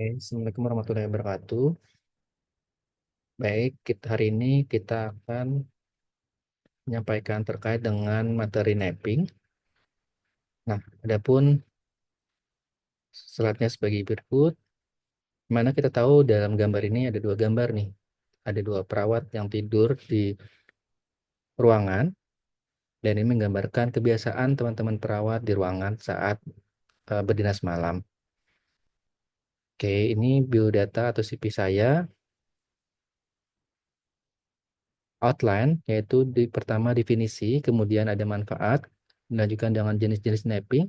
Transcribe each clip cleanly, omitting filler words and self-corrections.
Oke, Assalamualaikum warahmatullahi wabarakatuh. Baik, hari ini kita akan menyampaikan terkait dengan materi napping. Nah, adapun slide-nya sebagai berikut, mana kita tahu dalam gambar ini ada dua gambar nih. Ada dua perawat yang tidur di ruangan, dan ini menggambarkan kebiasaan teman-teman perawat di ruangan saat berdinas malam. Oke, ini biodata atau CV saya. Outline, yaitu pertama definisi, kemudian ada manfaat, dilanjutkan dengan jenis-jenis napping.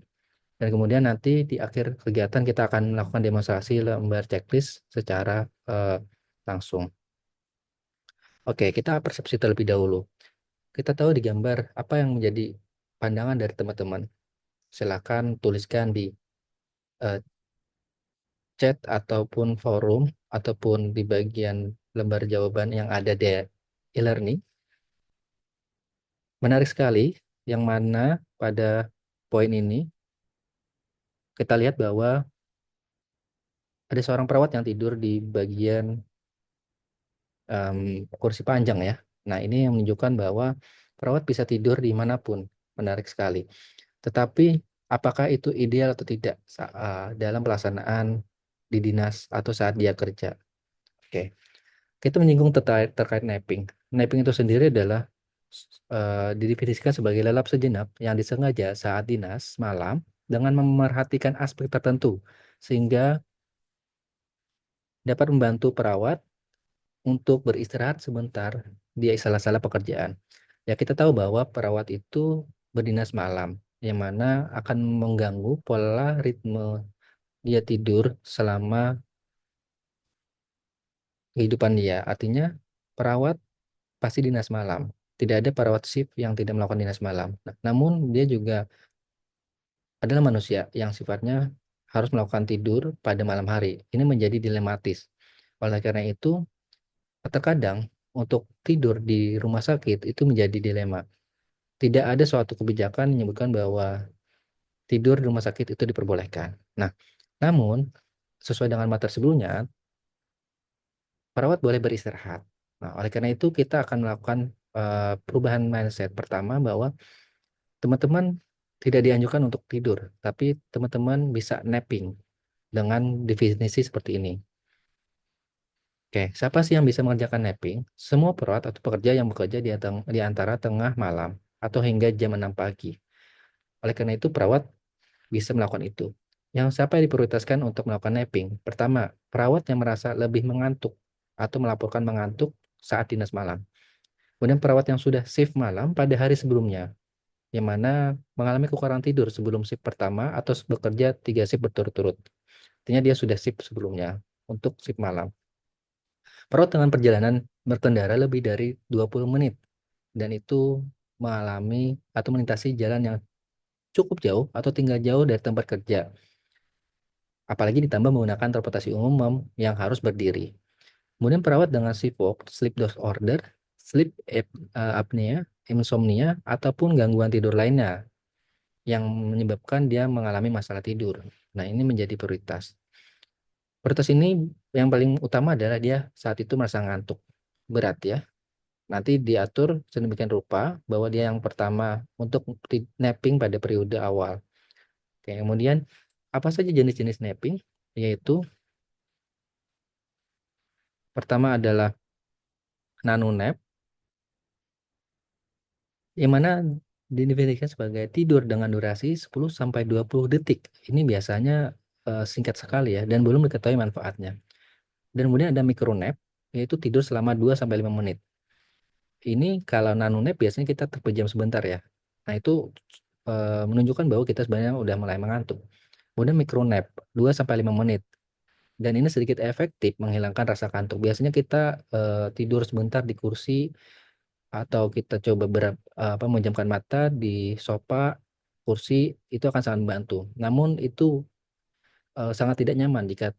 Dan kemudian nanti di akhir kegiatan kita akan melakukan demonstrasi lembar checklist secara langsung. Oke, kita persepsi terlebih dahulu. Kita tahu di gambar apa yang menjadi pandangan dari teman-teman. Silakan tuliskan di eh, chat ataupun forum ataupun di bagian lembar jawaban yang ada di e-learning. Menarik sekali yang mana pada poin ini kita lihat bahwa ada seorang perawat yang tidur di bagian kursi panjang ya. Nah, ini yang menunjukkan bahwa perawat bisa tidur dimanapun. Menarik sekali. Tetapi apakah itu ideal atau tidak dalam pelaksanaan di dinas atau saat dia kerja? Oke, kita menyinggung terkait napping. Napping itu sendiri adalah didefinisikan sebagai lelap sejenak yang disengaja saat dinas malam dengan memerhatikan aspek tertentu sehingga dapat membantu perawat untuk beristirahat sebentar di salah-salah pekerjaan. Ya, kita tahu bahwa perawat itu berdinas malam, yang mana akan mengganggu pola ritme dia tidur selama kehidupan dia. Artinya, perawat pasti dinas malam. Tidak ada perawat shift yang tidak melakukan dinas malam. Nah, namun, dia juga adalah manusia yang sifatnya harus melakukan tidur pada malam hari. Ini menjadi dilematis. Oleh karena itu, terkadang untuk tidur di rumah sakit itu menjadi dilema. Tidak ada suatu kebijakan menyebutkan bahwa tidur di rumah sakit itu diperbolehkan. Nah, namun sesuai dengan materi sebelumnya, perawat boleh beristirahat. Nah, oleh karena itu kita akan melakukan perubahan mindset. Pertama, bahwa teman-teman tidak dianjurkan untuk tidur, tapi teman-teman bisa napping dengan definisi seperti ini. Oke, siapa sih yang bisa mengerjakan napping? Semua perawat atau pekerja yang bekerja di antara tengah malam atau hingga jam 6 pagi. Oleh karena itu, perawat bisa melakukan itu. Yang siapa yang diprioritaskan untuk melakukan napping? Pertama, perawat yang merasa lebih mengantuk atau melaporkan mengantuk saat dinas malam. Kemudian perawat yang sudah shift malam pada hari sebelumnya, yang mana mengalami kekurangan tidur sebelum shift pertama atau bekerja 3 shift berturut-turut. Artinya dia sudah shift sebelumnya untuk shift malam. Perawat dengan perjalanan berkendara lebih dari 20 menit dan itu mengalami atau melintasi jalan yang cukup jauh atau tinggal jauh dari tempat kerja. Apalagi ditambah menggunakan transportasi umum yang harus berdiri. Kemudian perawat dengan SIFOK, sleep disorder, apnea, insomnia, ataupun gangguan tidur lainnya yang menyebabkan dia mengalami masalah tidur. Nah, ini menjadi prioritas. Prioritas ini yang paling utama adalah dia saat itu merasa ngantuk berat ya. Nanti diatur sedemikian rupa bahwa dia yang pertama untuk napping pada periode awal. Oke, kemudian apa saja jenis-jenis napping? Yaitu pertama adalah nano nap, yang mana didefinisikan sebagai tidur dengan durasi 10-20 detik. Ini biasanya singkat sekali ya, dan belum diketahui manfaatnya. Dan kemudian ada micro nap, yaitu tidur selama 2-5 menit. Ini kalau nano nap biasanya kita terpejam sebentar ya. Nah, itu menunjukkan bahwa kita sebenarnya udah mulai mengantuk. Kemudian micro nap 2-5 menit. Dan ini sedikit efektif menghilangkan rasa kantuk. Biasanya kita tidur sebentar di kursi atau kita coba memejamkan mata di sofa, kursi, itu akan sangat membantu. Namun itu sangat tidak nyaman jika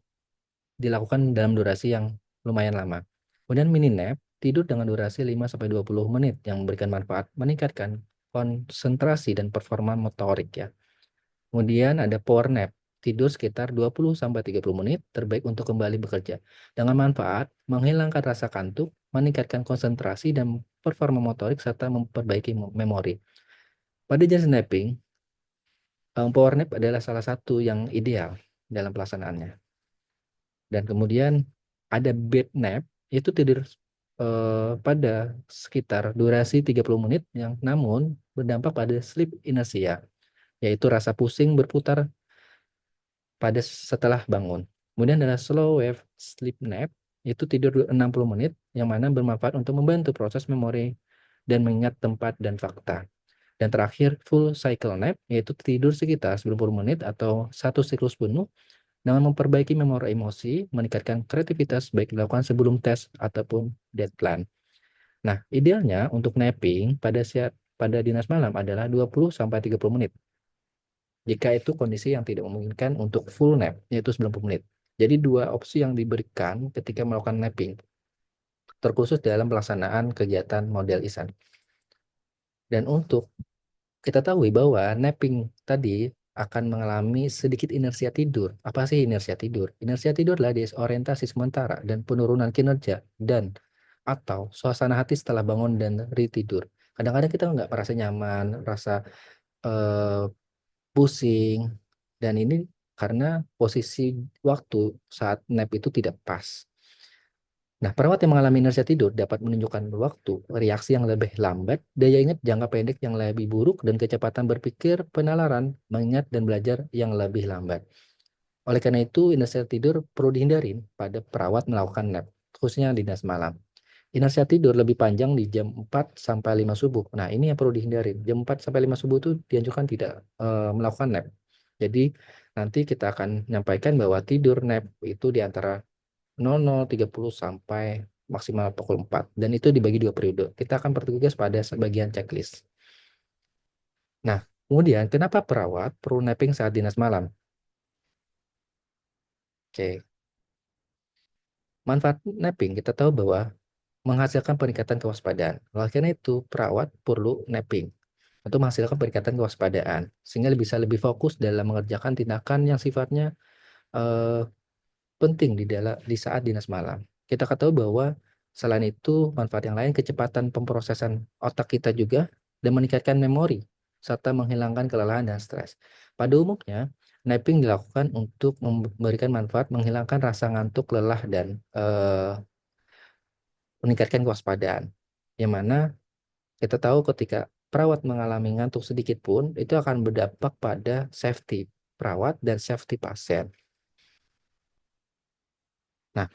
dilakukan dalam durasi yang lumayan lama. Kemudian mini nap, tidur dengan durasi 5-20 menit yang memberikan manfaat meningkatkan konsentrasi dan performa motorik ya. Kemudian ada power nap. tidur sekitar 20-30 menit terbaik untuk kembali bekerja. Dengan manfaat menghilangkan rasa kantuk, meningkatkan konsentrasi dan performa motorik serta memperbaiki memori. Pada jenis napping, power nap adalah salah satu yang ideal dalam pelaksanaannya. Dan kemudian ada bed nap, itu tidur pada sekitar durasi 30 menit yang namun berdampak pada sleep inertia, yaitu rasa pusing berputar pada setelah bangun. Kemudian ada slow wave sleep nap, itu tidur 60 menit yang mana bermanfaat untuk membantu proses memori dan mengingat tempat dan fakta. Dan terakhir full cycle nap, yaitu tidur sekitar 90 menit atau satu siklus penuh dengan memperbaiki memori emosi, meningkatkan kreativitas baik dilakukan sebelum tes ataupun deadline. Nah, idealnya untuk napping pada dinas malam adalah 20-30 menit. Jika itu kondisi yang tidak memungkinkan untuk full nap, yaitu 90 menit. Jadi dua opsi yang diberikan ketika melakukan napping, terkhusus dalam pelaksanaan kegiatan model ISAN. Dan untuk kita tahu bahwa napping tadi akan mengalami sedikit inersia tidur. Apa sih inersia tidur? Inersia tidur adalah disorientasi sementara dan penurunan kinerja dan atau suasana hati setelah bangun dan retidur. Kadang-kadang kita nggak merasa nyaman, rasa eh, pusing, dan ini karena posisi waktu saat nap itu tidak pas. Nah, perawat yang mengalami inersia tidur dapat menunjukkan waktu reaksi yang lebih lambat, daya ingat jangka pendek yang lebih buruk, dan kecepatan berpikir, penalaran, mengingat, dan belajar yang lebih lambat. Oleh karena itu, inersia tidur perlu dihindari pada perawat melakukan nap, khususnya di dinas malam. Inersia tidur lebih panjang di jam 4 sampai 5 subuh. Nah, ini yang perlu dihindari. Jam 4 sampai 5 subuh itu dianjurkan tidak melakukan nap. Jadi, nanti kita akan menyampaikan bahwa tidur nap itu di antara 00.30 sampai maksimal pukul 4. Dan itu dibagi 2 periode. Kita akan bertugas pada sebagian checklist. Nah, kemudian kenapa perawat perlu napping saat dinas malam? Oke, manfaat napping kita tahu bahwa menghasilkan peningkatan kewaspadaan. Oleh karena itu, perawat perlu napping untuk menghasilkan peningkatan kewaspadaan, sehingga bisa lebih fokus dalam mengerjakan tindakan yang sifatnya eh, penting di saat dinas malam. Kita ketahui bahwa selain itu manfaat yang lain kecepatan pemrosesan otak kita juga dan meningkatkan memori serta menghilangkan kelelahan dan stres. Pada umumnya, napping dilakukan untuk memberikan manfaat menghilangkan rasa ngantuk, lelah, dan meningkatkan kewaspadaan. Yang mana kita tahu ketika perawat mengalami ngantuk sedikit pun itu akan berdampak pada safety perawat dan safety pasien. Nah,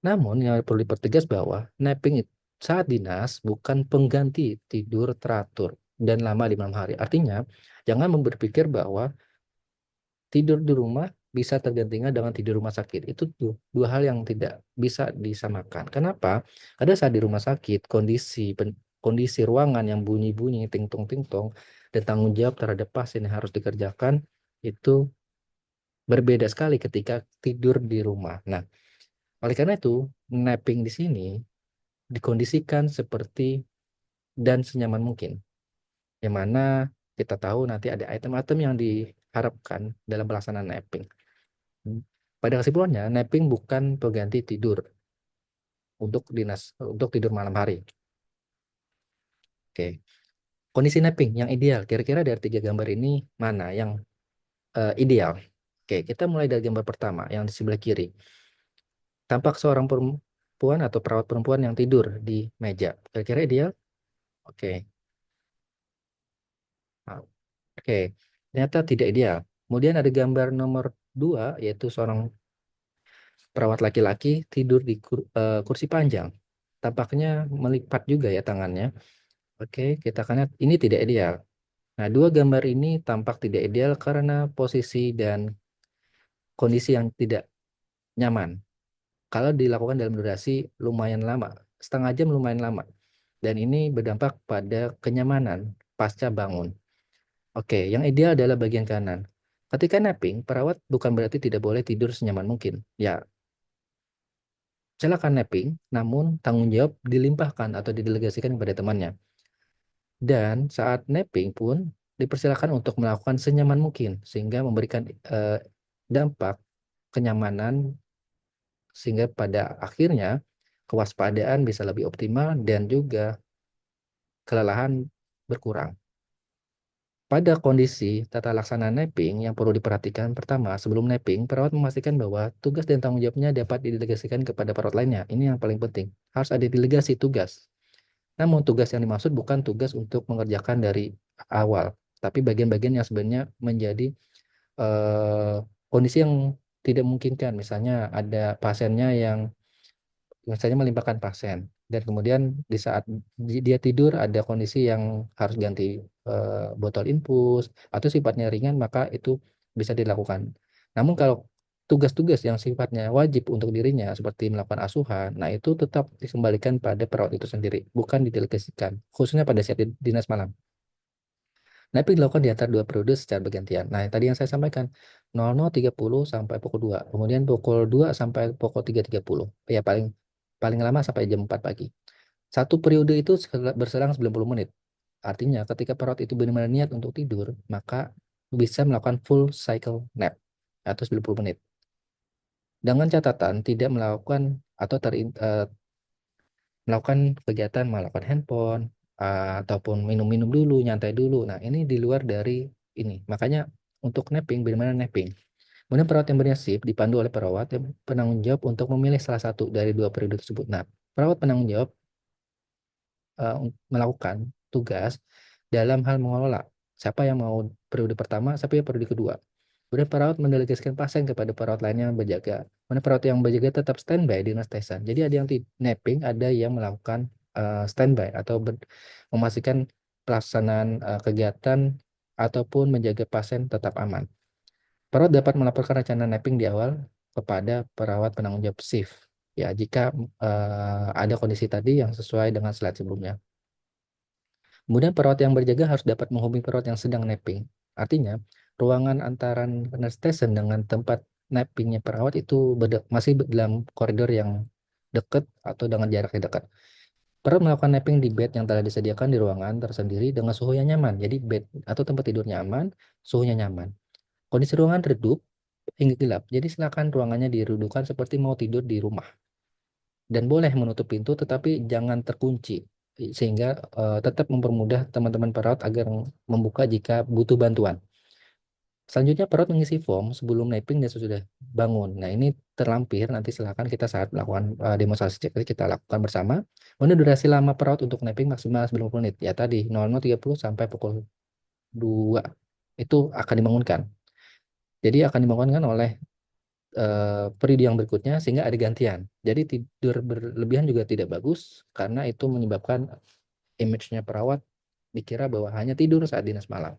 namun yang perlu dipertegas bahwa napping saat dinas bukan pengganti tidur teratur dan lama di malam hari. Artinya, jangan berpikir bahwa tidur di rumah bisa tergantikan dengan tidur rumah sakit. Itu dua hal yang tidak bisa disamakan. Kenapa? Karena saat di rumah sakit, kondisi ruangan yang bunyi-bunyi, ting-tong, dan tanggung jawab terhadap pasien yang harus dikerjakan itu berbeda sekali ketika tidur di rumah. Nah, oleh karena itu, napping di sini dikondisikan seperti dan senyaman mungkin. Yang mana kita tahu nanti ada item-item yang diharapkan dalam pelaksanaan napping. Pada kesimpulannya, napping bukan pengganti tidur untuk tidur malam hari. Oke, kondisi napping yang ideal. Kira-kira dari tiga gambar ini mana yang ideal? Oke, kita mulai dari gambar pertama yang di sebelah kiri. Tampak seorang perempuan atau perawat perempuan yang tidur di meja. Kira-kira ideal? Oke. Nah, oke, ternyata tidak ideal. Kemudian ada gambar nomor 2, yaitu seorang perawat laki-laki tidur di kursi panjang. Tampaknya melipat juga ya tangannya. Oke, kita akan lihat ini tidak ideal. Nah, dua gambar ini tampak tidak ideal karena posisi dan kondisi yang tidak nyaman. Kalau dilakukan dalam durasi lumayan lama, setengah jam lumayan lama. Dan ini berdampak pada kenyamanan pasca bangun. Oke, yang ideal adalah bagian kanan. Ketika napping, perawat bukan berarti tidak boleh tidur senyaman mungkin. Ya, silakan napping, namun tanggung jawab dilimpahkan atau didelegasikan kepada temannya. Dan saat napping pun dipersilakan untuk melakukan senyaman mungkin, sehingga memberikan dampak kenyamanan, sehingga pada akhirnya kewaspadaan bisa lebih optimal dan juga kelelahan berkurang. Pada kondisi tata laksana napping yang perlu diperhatikan, pertama, sebelum napping, perawat memastikan bahwa tugas dan tanggung jawabnya dapat didelegasikan kepada perawat lainnya. Ini yang paling penting. Harus ada delegasi tugas. Namun tugas yang dimaksud bukan tugas untuk mengerjakan dari awal, tapi bagian-bagian yang sebenarnya menjadi kondisi yang tidak memungkinkan. Misalnya ada pasiennya yang misalnya melimpahkan pasien dan kemudian di saat dia tidur ada kondisi yang harus ganti botol infus atau sifatnya ringan, maka itu bisa dilakukan. Namun kalau tugas-tugas yang sifatnya wajib untuk dirinya seperti melakukan asuhan, nah itu tetap dikembalikan pada perawat itu sendiri, bukan didelegasikan, khususnya pada saat dinas malam. Napping dilakukan di antara 2 periode secara bergantian. Nah, tadi yang saya sampaikan, 00.30 sampai pukul 2, kemudian pukul 2 sampai pukul 3.30. Ya paling paling lama sampai jam 4 pagi. Satu periode itu berselang 90 menit. Artinya ketika perawat itu benar-benar niat untuk tidur, maka bisa melakukan full cycle nap atau 90 menit. Dengan catatan tidak melakukan atau melakukan kegiatan melakukan handphone ataupun minum-minum dulu, nyantai dulu. Nah, ini di luar dari ini. Makanya untuk napping, benar-benar napping. Kemudian perawat yang bernasib dipandu oleh perawat yang penanggung jawab untuk memilih salah satu dari 2 periode tersebut. Nah, perawat penanggung jawab melakukan tugas dalam hal mengelola siapa yang mau periode pertama, siapa yang periode kedua. Kemudian perawat mendelegasikan pasien kepada perawat lainnya yang berjaga. Kemudian perawat yang berjaga tetap standby di station. Jadi ada yang napping, ada yang melakukan standby atau memastikan pelaksanaan kegiatan ataupun menjaga pasien tetap aman. Perawat dapat melaporkan rencana napping di awal kepada perawat penanggung jawab shift. Ya, jika ada kondisi tadi yang sesuai dengan slide sebelumnya. Kemudian perawat yang berjaga harus dapat menghubungi perawat yang sedang napping. Artinya, ruangan antara nurse station dengan tempat nappingnya perawat itu masih dalam koridor yang dekat atau dengan jarak yang dekat. Perawat melakukan napping di bed yang telah disediakan di ruangan tersendiri dengan suhu yang nyaman. Jadi bed atau tempat tidurnya aman, suhunya nyaman. Kondisi ruangan redup hingga gelap. Jadi silakan ruangannya diredukan seperti mau tidur di rumah. Dan boleh menutup pintu tetapi jangan terkunci sehingga tetap mempermudah teman-teman perawat agar membuka jika butuh bantuan. Selanjutnya perawat mengisi form sebelum napping dan sesudah bangun. Nah, ini terlampir, nanti silakan kita saat melakukan demonstrasi checklist kita lakukan bersama. Kemudian durasi lama perawat untuk napping maksimal 90 menit. Ya tadi 00.30 sampai pukul 2 itu akan dibangunkan. Jadi akan dibangunkan oleh periode yang berikutnya sehingga ada gantian. Jadi tidur berlebihan juga tidak bagus karena itu menyebabkan image-nya perawat dikira bahwa hanya tidur saat dinas malam.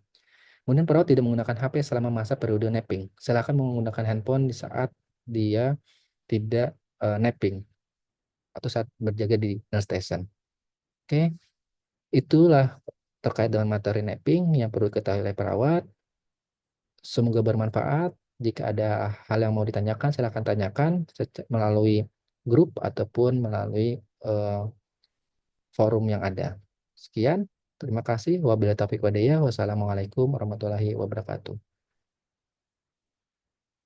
Kemudian perawat tidak menggunakan HP selama masa periode napping. Silakan menggunakan handphone di saat dia tidak napping atau saat berjaga di nurse station. Oke, itulah terkait dengan materi napping yang perlu diketahui oleh perawat. Semoga bermanfaat. Jika ada hal yang mau ditanyakan, silakan tanyakan melalui grup ataupun melalui forum yang ada. Sekian, terima kasih. Wabillahi taufiq walhidayah. Wassalamualaikum warahmatullahi wabarakatuh.